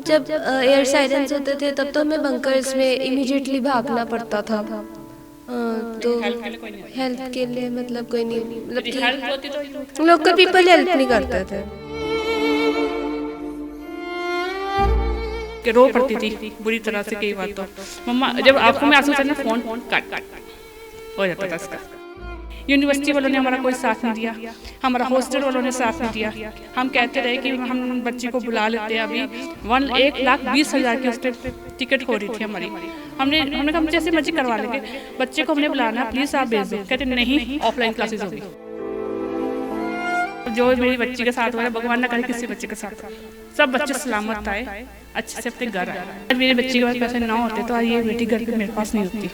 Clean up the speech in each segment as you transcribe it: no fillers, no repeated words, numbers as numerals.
जब air sirens होते थे तब तो हमें बंकर्स में इमीडिएटली भागना पड़ता था। तो हेल्प के लिए कोई नहीं हेल्प आता। के लिए मतलब कोई नहीं, मतलब यदि हेल्प होती तो कि लोकल पीपल हेल्प नहीं करते थे। कि रो पड़ती थी बुरी तरह से कई बार तो। मम्मा जब आंखों में आंसू चलना फोन काट हो जाता था इसका। यूनिवर्सिटी वालों ने हमारा कोई साथ नहीं दिया, हमारा हॉस्टल वालों ने साथ नहीं दिया। हम कहते रहे कि हम बच्चे को बुला लेते हैं, अभी 1,20,000 की उस पर टिकट हो रही थी हमारी। हमने कहा हम जैसे मर्जी करवा लेंगे, बच्चे को हमने बुलाना, प्लीज़ आप भेज दो। कहते नहीं, ऑफलाइन क्लासेस होगी। जो मेरी बच्ची के साथ हो रहा है, भगवान ना करे किसी बच्चे के साथ, सब बच्चे सलामत आए, अच्छे से अपने घर आए। मेरी बच्ची के पास पैसे ना होते तो आज ये बेटी घर पे मेरे पास नहीं होती।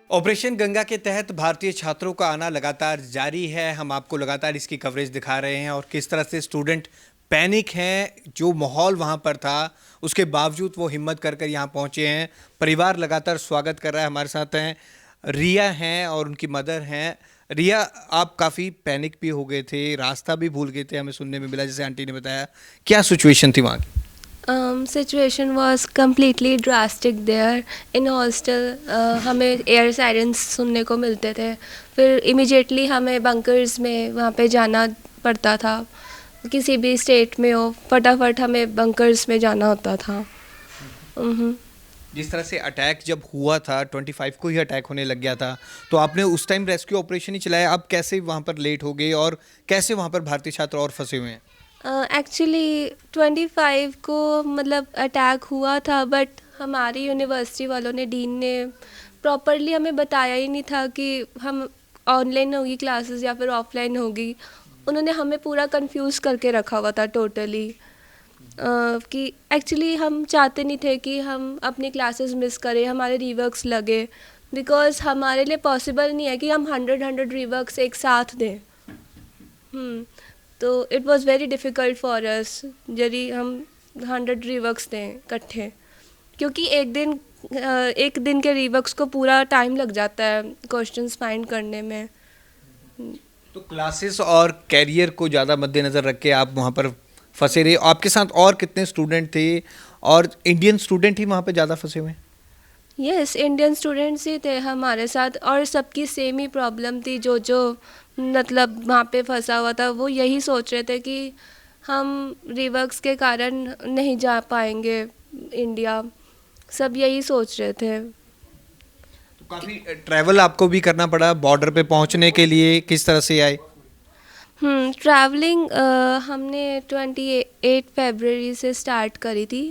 ऑपरेशन गंगा के तहत भारतीय छात्रों का आना लगातार जारी है। हम आपको लगातार इसकी कवरेज दिखा रहे हैं और किस तरह से स्टूडेंट पैनिक हैं। जो माहौल वहाँ पर था उसके बावजूद वो हिम्मत कर कर यहाँ पहुँचे हैं। परिवार लगातार स्वागत कर रहा है। हमारे साथ हैं रिया हैं और उनकी मदर हैं। रिया, आप काफ़ी पैनिक भी हो गए थे, रास्ता भी भूल गए थे, हमें सुनने में मिला, जैसे आंटी ने बताया। क्या सिचुएशन थी वहाँ की? Situation was completely drastic there in hostel. हमें एयर सायरेंस सुनने को मिलते थे, फिर इमीडिएटली हमें बंकर्स में वहाँ पे जाना पड़ता था। किसी भी स्टेट में हो, फटाफट हमें बंकर्स में जाना होता था। जिस तरह से अटैक जब हुआ था 25 को ही अटैक होने लग गया था, तो आपने उस टाइम रेस्क्यू ऑपरेशन ही चलाया। अब कैसे वहाँ पर लेट हो गए और कैसे वहाँ पर भारतीय छात्र और फंसे हुए हैं? एक्चुअली 25 को मतलब अटैक हुआ था, बट हमारी यूनिवर्सिटी वालों ने, डीन ने प्रॉपरली हमें बताया ही नहीं था कि हम ऑनलाइन होगी क्लासेस या फिर ऑफलाइन होगी। उन्होंने हमें पूरा कंफ्यूज करके रखा हुआ था टोटली। कि एक्चुअली हम चाहते नहीं थे कि हम अपनी क्लासेस मिस करें, हमारे रीवर्क्स लगे, बिकॉज हमारे लिए पॉसिबल नहीं है कि हम 100 रीवर्क्स एक साथ दें। तो it was very difficult for us यदि हम 100 रीवर्क्स दें इकट्ठे, क्योंकि एक दिन के रीवर्क्स को पूरा टाइम लग जाता है क्वेश्चंस फाइंड करने में। तो क्लासेस और कैरियर को ज़्यादा मद्देनज़र रख के आप वहाँ पर फंसे रहे। आपके साथ और कितने स्टूडेंट थे और इंडियन स्टूडेंट ही वहाँ पर ज़्यादा फंसे हुए हैं? यस, इंडियन स्टूडेंट्स ही थे हमारे साथ, और सबकी सेम ही प्रॉब्लम थी। जो मतलब वहाँ पे फंसा हुआ था, वो यही सोच रहे थे कि हम रिवर्क्स के कारण नहीं जा पाएंगे इंडिया। सब यही सोच रहे थे। तो काफ़ी ट्रैवल आपको भी करना पड़ा बॉर्डर पे पहुँचने के लिए। किस तरह से आए? ट्रैवलिंग हमने 28 फरवरी से स्टार्ट करी थी।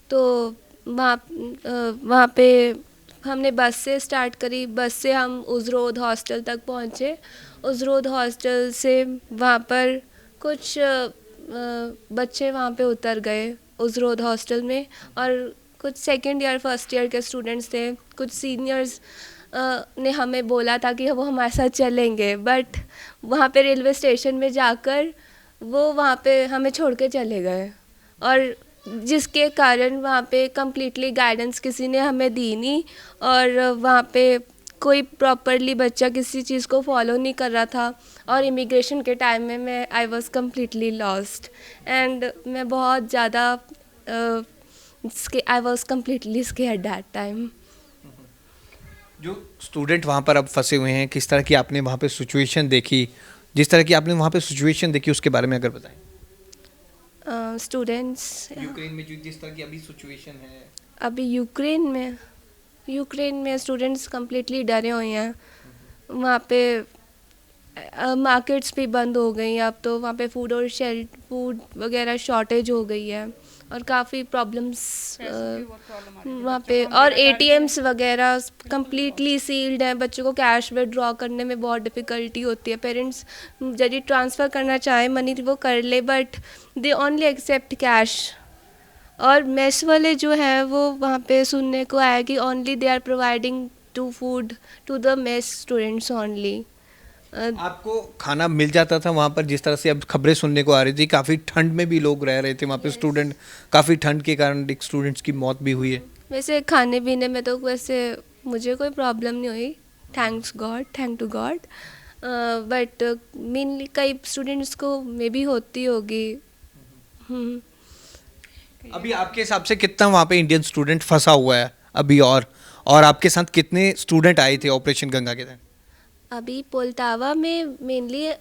तो वहाँ पे हमने बस से स्टार्ट करी। बस से हम उजरोद हॉस्टल तक पहुँचे। उजरोद हॉस्टल से वहाँ पर कुछ बच्चे वहाँ पे उतर गए उजरोद हॉस्टल में, और कुछ सेकंड ईयर फर्स्ट ईयर के स्टूडेंट्स थे। कुछ सीनियर्स ने हमें बोला था कि वो हमारे साथ चलेंगे, बट वहाँ पे रेलवे स्टेशन में जाकर वो वहाँ पे हमें छोड़ के चले गए, और जिसके कारण वहाँ पे कम्प्लीटली गाइडेंस किसी ने हमें दी नहीं, और वहाँ पे कोई प्रॉपरली बच्चा किसी चीज़ को फॉलो नहीं कर रहा था। और इमिग्रेशन के टाइम में मैं I was completely lost, and मैं बहुत ज़्यादा I was completely scared that time. जो स्टूडेंट वहाँ पर अब फंसे हुए हैं, किस तरह की आपने वहाँ पे सिचुएशन देखी? जिस तरह की आपने वहाँ पे सिचुएशन देखी उसके बारे में अगर बताएं। स्टूडेंट्स यूक्रेन में जो जिस तरह की अभी सिचुएशन है। अभी यूक्रेन में स्टूडेंट्स कम्प्लीटली डरे हुए हैं। वहाँ पे मार्केट्स भी बंद हो गई हैं अब तो। वहाँ पे फूड वगैरह शॉर्टेज हो गई है, और काफ़ी प्रॉब्लम्स वहाँ पे। और एटीएम्स वगैरह कम्प्लीटली सील्ड हैं। बच्चों को कैश विड्रॉ करने में बहुत डिफ़िकल्टी होती है। पेरेंट्स यदि ट्रांसफ़र करना चाहें मनी वो कर ले, but they only accept cash. और मेस वाले जो हैं वो वहाँ पे सुनने को आया कि only they are providing to food to the mess students only. आपको खाना मिल जाता था वहाँ पर? जिस तरह से अब खबरें सुनने को आ रही थी, काफ़ी ठंड में भी लोग रह रहे थे वहाँ पे। स्टूडेंट काफ़ी ठंड के कारण एक स्टूडेंट्स की मौत भी हुई है। वैसे खाने पीने में तो वैसे मुझे कोई प्रॉब्लम नहीं हुई, thank to god. But mainly कई स्टूडेंट्स को मे बी होती होगी। अभी आपके हिसाब से कितना वहाँ पे इंडियन स्टूडेंट फंसा हुआ है अभी, और आपके साथ कितने स्टूडेंट आए थे ऑपरेशन गंगा के तहत? अभी पोल्टावा में मेनली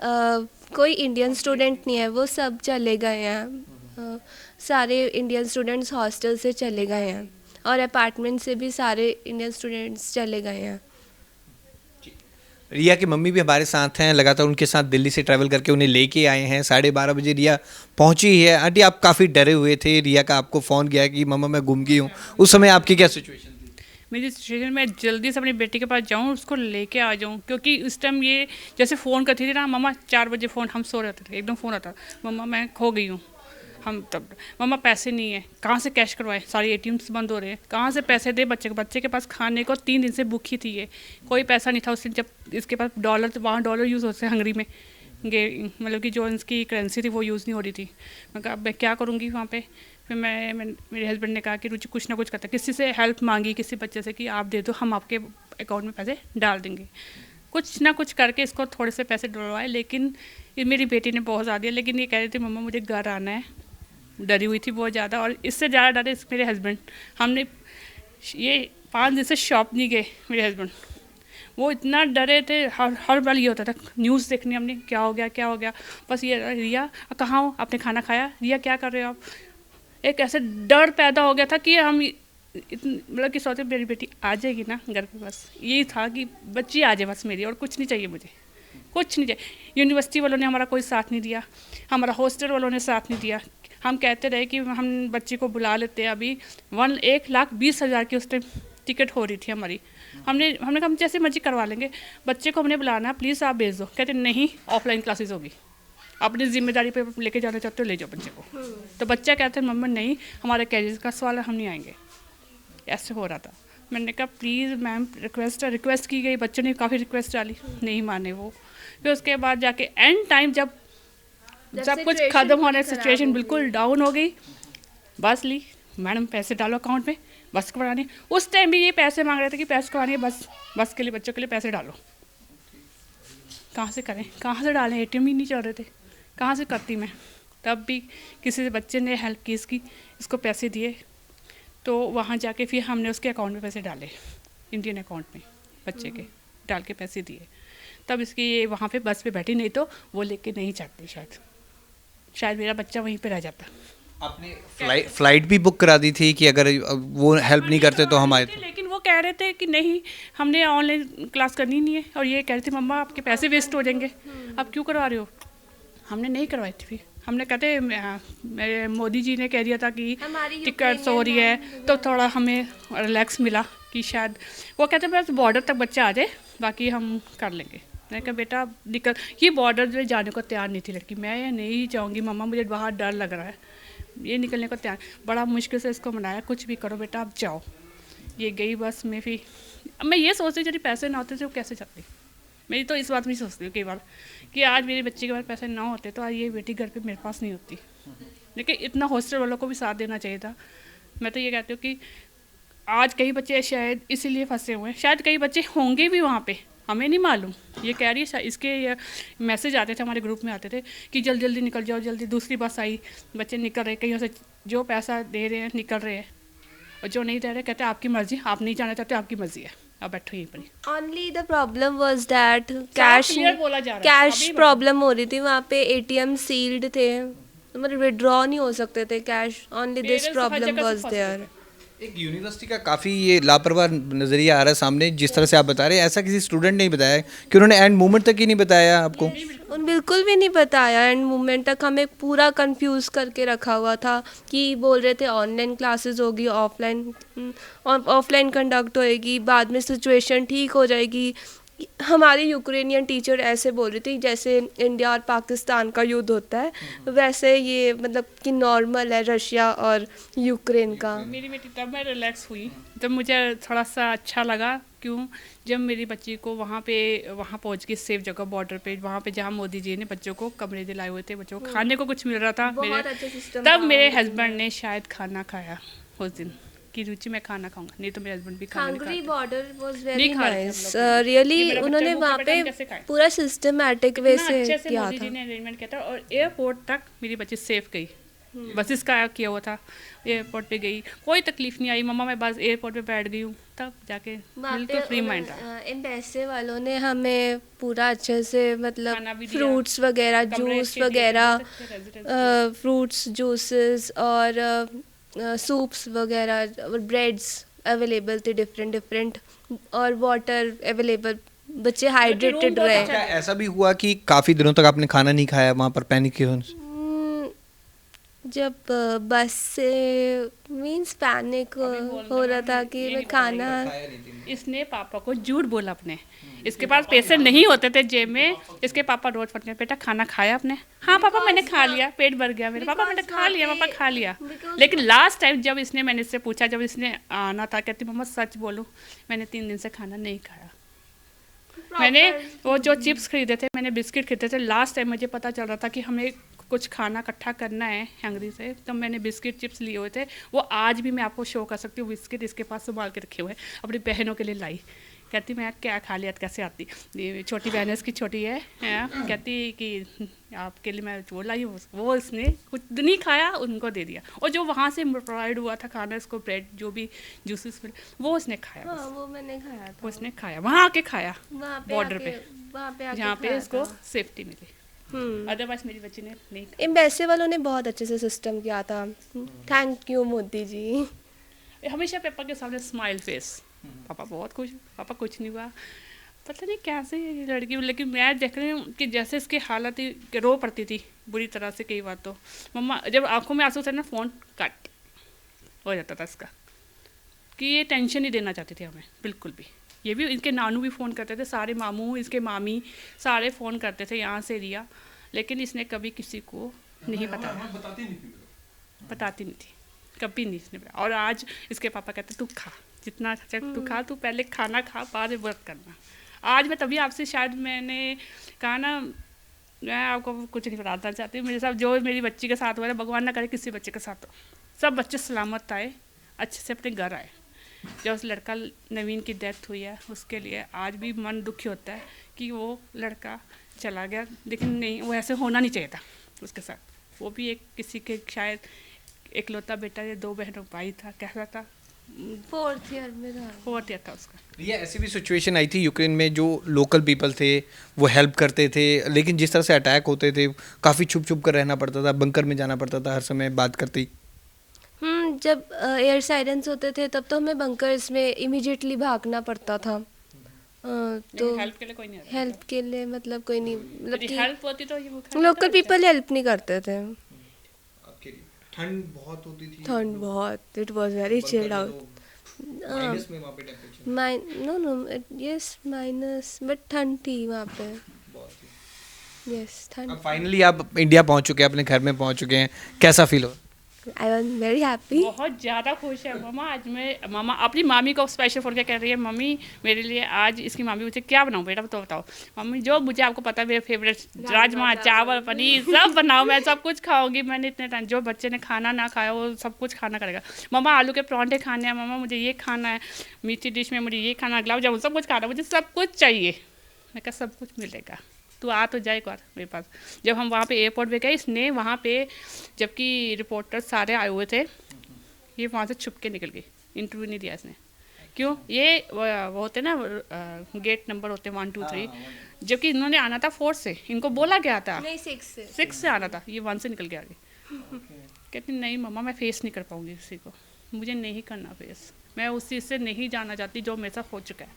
कोई इंडियन स्टूडेंट नहीं है, वो सब चले गए हैं। सारे इंडियन स्टूडेंट्स हॉस्टल से चले गए हैं और अपार्टमेंट से भी सारे इंडियन स्टूडेंट्स चले गए हैं। रिया की मम्मी भी हमारे साथ हैं, लगातार उनके साथ दिल्ली से ट्रैवल करके उन्हें लेके आए हैं। 12:30 बजे रिया पहुंची है। आंटी, आप काफ़ी डरे हुए थे, रिया का आपको फ़ोन गया कि मम्मा मैं गुम गई हूँ, उस समय आपकी क्या सिचुएशन थी? मेरी सिचुएशन में जल्दी से अपनी बेटी के पास जाऊँ, उसको लेके आ जाऊँ, क्योंकि उस टाइम ये जैसे फ़ोन करती थी ना, मम्मा 4 बजे फ़ोन, हम सो रहते थे, एकदम फ़ोन आता, मम्मा मैं खो गई हूँ। हम तब, मम्मा पैसे नहीं है, कहाँ से कैश करवाए, सारे एटीएम्स बंद हो रहे हैं, कहाँ से पैसे दे बच्चे के पास खाने को 3 दिन से भूखी थी ये, कोई पैसा नहीं था उस दिन, जब इसके पास डॉलर, वहाँ डॉलर यूज़ होते हैं हंगरी में, मतलब कि जो इसकी करेंसी थी वो यूज़ नहीं हो रही थी। मैं कहा अब मैं क्या करूँगी वहाँ पे। फिर मैं मेरे हस्बैंड ने कहा कि रुचि कुछ ना कुछ करता, किसी से हेल्प मांगी, किसी बच्चे से कि आप दे दो, हम आपके अकाउंट में पैसे डाल देंगे। कुछ ना कुछ करके इसको थोड़े से पैसे डलवाए, लेकिन ये मेरी बेटी ने बहुत ज़्यादा दिया, लेकिन ये कह रही थी मम्मा मुझे घर आना है, डरी हुई थी बहुत ज़्यादा। और इससे ज़्यादा डरे मेरे हस्बैंड, हमने ये 5 दिन से शॉप नहीं गए मेरे हस्बैंड, वो इतना डरे थे। हर बार ये होता था, न्यूज़ देखनी हमने, क्या हो गया क्या हो गया, बस ये रिया कहाँ हो, आपने खाना खाया, रिया क्या कर रहे हो आप। एक ऐसे डर पैदा हो गया था कि हम मतलब कि सोचते मेरी बेटी आ जाएगी ना घर पे, बस यही था कि बच्ची आ जाए बस मेरी, और कुछ नहीं चाहिए मुझे, कुछ नहीं चाहिए। यूनिवर्सिटी वालों ने हमारा कोई साथ नहीं दिया, हमारा हॉस्टल वालों ने साथ नहीं दिया। हम कहते रहे कि हम बच्ची को बुला लेते हैं, अभी 1,20,000 की उस टाइम टिकट हो रही थी हमारी। हमने कहा हम जैसे मर्जी करवा लेंगे, बच्चे को हमने बुलाना, प्लीज़ आप भेज दो। कहते नहीं, ऑफलाइन क्लासेस होगी, अपनी जिम्मेदारी पे लेके जाना चाहते हो ले जाओ बच्चे को। तो बच्चा कहते हैं मम्मा नहीं, हमारे कैरियर का सवाल है, हम नहीं आएंगे। ऐसे हो रहा था। मैंने कहा प्लीज़ मैम, रिक्वेस्ट की गई, बच्चों ने काफ़ी रिक्वेस्ट डाली, नहीं माने वो। फिर उसके बाद जाके एंड टाइम जब सब कुछ ख़त्म होने, सिचुएशन बिल्कुल डाउन हो गई, बस ली, मैडम पैसे डालो अकाउंट में, बस करवानी। उस टाइम भी ये पैसे मांग रहे थे कि पैसे करवानी है, बस के लिए, बच्चों के लिए पैसे डालो। कहाँ से करें, कहाँ से डालें, एटीएम ही नहीं चल रहे थे, कहाँ से करती मैं। तब भी किसी बच्चे ने हेल्प की इसको पैसे दिए, तो वहाँ जाके फिर हमने उसके अकाउंट में पैसे डाले, इंडियन अकाउंट में बच्चे के डाल के पैसे दिए। तब इसकी ये वहाँ पे बस पे बैठी, नहीं तो वो लेके नहीं जाती, शायद मेरा बच्चा वहीं पे रह जाता। आपने फ्लाइट भी बुक करा दी थी कि अगर वो हेल्प नहीं करते तो हम आए थे, लेकिन वो कह रहे थे कि नहीं, हमने ऑनलाइन क्लास करनी नहीं है, और ये कह रही थी मम्मा आपके पैसे वेस्ट हो जाएंगे, आप क्यों करवा रहे हो। हमने नहीं करवाई थी। फिर हमने कहते मेरे मोदी जी ने कह दिया था कि टिकट्स हो रही है, तो थोड़ा हमें रिलैक्स मिला कि शायद वो कहते बस बॉर्डर तक बच्चा आ जाए, बाकी हम कर लेंगे। मैंने कहा बेटा निकल, ये बॉर्डर जो जाने को तैयार नहीं थी लड़की, मैं नहीं जाऊँगी मम्मा, मुझे बाहर डर लग रहा है, ये निकलने को तैयार। बड़ा मुश्किल से इसको मनाया, कुछ भी करो बेटा आप जाओ। ये गई बस में। फिर मैं ये सोचती यदि पैसे ना होते तो कैसे जाती। मेरी तो इस बात में सोचती हूँ कई बार कि आज मेरे बच्चे के पास पैसे ना होते तो आज ये बेटी घर पे मेरे पास नहीं होती। लेकिन इतना हॉस्टल वालों को भी साथ देना चाहिए था। मैं तो ये कहती हूँ कि आज कई बच्चे शायद इसीलिए फंसे हुए हैं, शायद कई बच्चे होंगे भी वहाँ पे, हमें नहीं मालूम। ये कह रही है, इसके मैसेज आते थे हमारे ग्रुप में, आते थे कि जल्दी जल्दी निकल जाओ, जल्दी दूसरी बस आई, बच्चे निकल रहे, कहीं से जो पैसा दे रहे हैं निकल रहे हैं, और जो नहीं दे रहे कहते आपकी मर्जी, आप नहीं जाना चाहते आपकी मर्जी है, अब बैठो यहीं पर। Only the problem was that cash cash problem हो रही थी वहाँ पे, एटीएम सील्ड थे, मतलब विड्रॉ नहीं हो सकते थे cash, only this problem was there. एक यूनिवर्सिटी का काफ़ी ये लापरवाह नज़रिया आ रहा है सामने, जिस तरह से आप बता रहे हैं, ऐसा किसी स्टूडेंट ने बताया कि उन्होंने एंड मोमेंट तक ही नहीं बताया आपको? बिल्कुल भी नहीं बताया, एंड मोमेंट तक हमें पूरा कंफ्यूज करके रखा हुआ था कि बोल रहे थे ऑनलाइन क्लासेस होगी, ऑफलाइन कंडक्ट होएगी, बाद में सिचुएशन ठीक हो जाएगी। हमारी यूक्रेनियन टीचर ऐसे बोल रही थी जैसे इंडिया और पाकिस्तान का युद्ध होता है, वैसे ये मतलब कि नॉर्मल है रशिया और यूक्रेन का। मेरी बेटी तब मैं रिलैक्स हुई, जब मुझे थोड़ा सा अच्छा लगा। क्यों? जब मेरी बच्ची को वहाँ पहुँच गई सेफ जगह बॉर्डर पे, वहाँ पे जहाँ मोदी जी ने बच्चों को कमरे दिलाए हुए थे, बच्चों को खाने को कुछ मिल रहा था, तब मेरे हस्बैंड ने शायद खाना खाया उस दिन कि रुचि मैं खाना खाऊंगा, नहीं तो मेरे हस्बैंड भी खाना नहीं खाते। Border was very nice, really उन्होंने वहाँ पे पूरा सिस्टमैटिक वे से किया था। मोदी जी ने अरेंजमेंट किया था, और एयरपोर्ट तक मेरी बच्ची सेफ गई, बस इसका किया हुआ था। एयरपोर्ट पे गई, कोई तकलीफ नहीं आई मम्मा, मैं बस एयरपोर्ट पे बैठ गई हूँ, तब जाके बिल्कुल फ्री माइंड था। एम्बेसी वालों ने हमें पूरा अच्छे से मतलब खाना भी दिया, फ्रूट्स वगैरह, कमरे जूस अच्छे दिए, वगैरह, बहुत अच्छे residence फ्रूट्स जूसेस और सूप्स वगैरह और ब्रेड्स अवेलेबल थे डिफरेंट डिफरेंट, और वाटर अवेलेबल, बच्चे हाइड्रेटेड बहुत रहे। अच्छा क्या ऐसा भी हुआ कि काफी दिनों तक आपने खाना नहीं खाया वहां पर पैनिक की वजह से? जब बस से मींस पैनिक हो रहा था कि मैं खाना, इसने पापा को झूठ बोला अपने, इसके पास पैसे नहीं होते थे जेब में, इसके पापा रोज फटके, बेटा खाना खाया आपने? हाँ पापा मैंने खा लिया, पेट भर गया मेरा, पापा मैंने खा लिया, पापा खा लिया। लेकिन लास्ट टाइम जब इसने, मैंने इससे पूछा, जब इसने आना था, कहती मम्मा सच बोलूं मैंने 3 दिन से खाना नहीं खाया। मैंने वो जो चिप्स खरीदे थे, मैंने बिस्किट खरीदे थे, लास्ट टाइम मुझे पता चल रहा था कि हमें कुछ खाना इकट्ठा करना है हंगरी से, तो मैंने बिस्किट चिप्स लिए हुए थे, वो आज भी मैं आपको शो कर सकती हूँ, बिस्किट इसके पास संभाल के रखे हुए हैं, अपनी बहनों के लिए लाई। कहती मैं क्या खा लिया, कैसे आती, छोटी बहन है इसकी, छोटी है, कहती कि आपके लिए मैं वो लाई हूँ, वो इसने कुछ नहीं खाया, उनको दे दिया, और जो वहाँ से प्रोवाइड हुआ था खाना, इसको ब्रेड जो भी जूसेस वो उसने खाया। हाँ वो मैंने खाया था, वो उसने खाया, वहाँ आके खाया, वहाँ बॉर्डर पे, आके जहाँ पे खाया इसको था। सेफ्टी मिली, अदरवाइज मेरी बच्ची ने नहीं खाया। एम्बेसी वालों ने बहुत अच्छे से सिस्टम किया था, थैंक यू मोदी जी। हमेशा पापा के सामने स्माइल फेस, पापा बहुत खुश, पापा कुछ नहीं हुआ, पता नहीं कैसे ये लड़की, लेकिन मैं देख रही हूँ कि जैसे इसकी हालत थी, रो पड़ती थी बुरी तरह से कई बार, तो मम्मा जब आंखों में आंसू थे ना, फ़ोन कट हो जाता था इसका, कि ये टेंशन नहीं देना चाहती थी हमें बिल्कुल भी। ये भी इनके नानू भी फ़ोन करते थे, सारे मामू, इसके मामी सारे फ़ोन करते थे यहाँ से रिया, लेकिन इसने कभी किसी को नहीं बताया, बताती नहीं थी, कभी नहीं इसने बताया। और आज इसके पापा कहते तू खा, जितना तू खा, तू पहले खाना खा, बाद में वर्क करना। आज मैं तभी आपसे शायद मैंने कहा ना, मैं आपको कुछ नहीं बताना चाहती, मेरे साथ जो मेरी बच्ची के साथ हुआ है, भगवान ना करे किसी बच्चे के साथ हो, सब बच्चे सलामत आए, अच्छे से अपने घर आए। जब उस लड़का नवीन की डेथ हुई है, उसके लिए आज भी मन दुखी होता है कि वो लड़का चला गया, लेकिन नहीं, वो ऐसे होना नहीं चाहिए था उसके साथ। वो भी एक किसी के शायद इकलौता बेटा या 2 बहनों भाई था, कैसा था, 4th ईयर में था, 4th ईयर था उसका। ये ऐसी भी सिचुएशन आई थी यूक्रेन में, जो लोकल पीपल थे वो हेल्प करते थे, लेकिन जिस तरह से अटैक होते थे काफ़ी छुप छुप कर रहना पड़ता था, बंकर में जाना पड़ता था हर समय बात करते। जब एयर साइरेंस होते थे तब तो हमें बंकर्स में इमीडिएटली भागना पड़ता था, तो हेल्प के लिए कोई नहीं आता। हेल्प के लिए मतलब कोई नहीं, मतलब यदि कि हेल्प होती तो ये वो लोकल पीपल हेल्प नहीं करते थे। ठंड बहुत होती थी, ठंड बहुत, it was very chilled out, minus में वहाँ पे temperature no yes minus, but ठंड थी वहाँ पे, यस ठंड। अब फाइनली आप इंडिया पहुँच चुके हैं, अपने घर में पहुँच चुके हैं, कैसा फील हो? आई एम वेरी हैप्पी, बहुत ज़्यादा खुश है मम्मा। आज मैं मामा अपनी मामी को स्पेशल फोन कह रही है, मम्मी मेरे लिए आज, इसकी मामी मुझे क्या बनाऊँ बेटा तो बताओ मम्मी, जो मुझे आपको पता है मेरे फेवरेट राजमा चावल पनीर सब बनाओ, मैं सब कुछ खाऊंगी। मैंने इतने टाइम, जो बच्चे ने खाना ना खाया वो सब कुछ खाना करेगा। मम्मा आलू के परांठे खाने हैं, मम्मा मुझे ये खाना है, मीठी डिश में मुझे ये खाना, गुलाब जामुन सब कुछ खाना है, मुझे सब कुछ चाहिए। मैं कहा सब कुछ मिलेगा, तू आ तो जाए एक बार मेरे पास। जब हम वहाँ पे एयरपोर्ट पे गए, इसने वहाँ पे जबकि रिपोर्टर सारे आए हुए थे, ये वहाँ से छुप के निकल गई, इंटरव्यू नहीं दिया इसने। क्यों? ये वो होते ना गेट नंबर होते 1 2 3, जबकि इन्होंने आना था 4 से, इनको बोला गया था नहीं 6 से आना था, ये 1 से निकल के आ गई। कहती नहीं मम्मा मैं फेस नहीं कर पाऊँगी किसी को, मुझे नहीं करना फेस, मैं उस चीज़ से नहीं जाना चाहती जो मेरे साथ हो चुका है।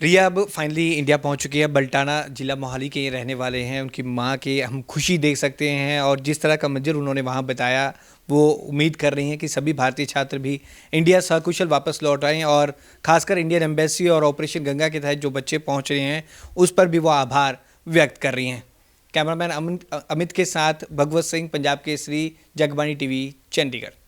रिया अब फाइनली इंडिया पहुंच चुकी है, बल्टाना जिला मोहाली के रहने वाले हैं, उनकी मां के हम खुशी देख सकते हैं, और जिस तरह का मंजर उन्होंने वहां बताया, वो उम्मीद कर रही हैं कि सभी भारतीय छात्र भी इंडिया सकुशल वापस लौट आएँ, और खासकर इंडियन एम्बेसी और ऑपरेशन गंगा के तहत जो बच्चे पहुंच रहे हैं उस पर भी वो आभार व्यक्त कर रही हैं। कैमरामैन अमित के साथ भगवत सिंह, पंजाब केसरी, जगबानी टीवी, चंडीगढ़।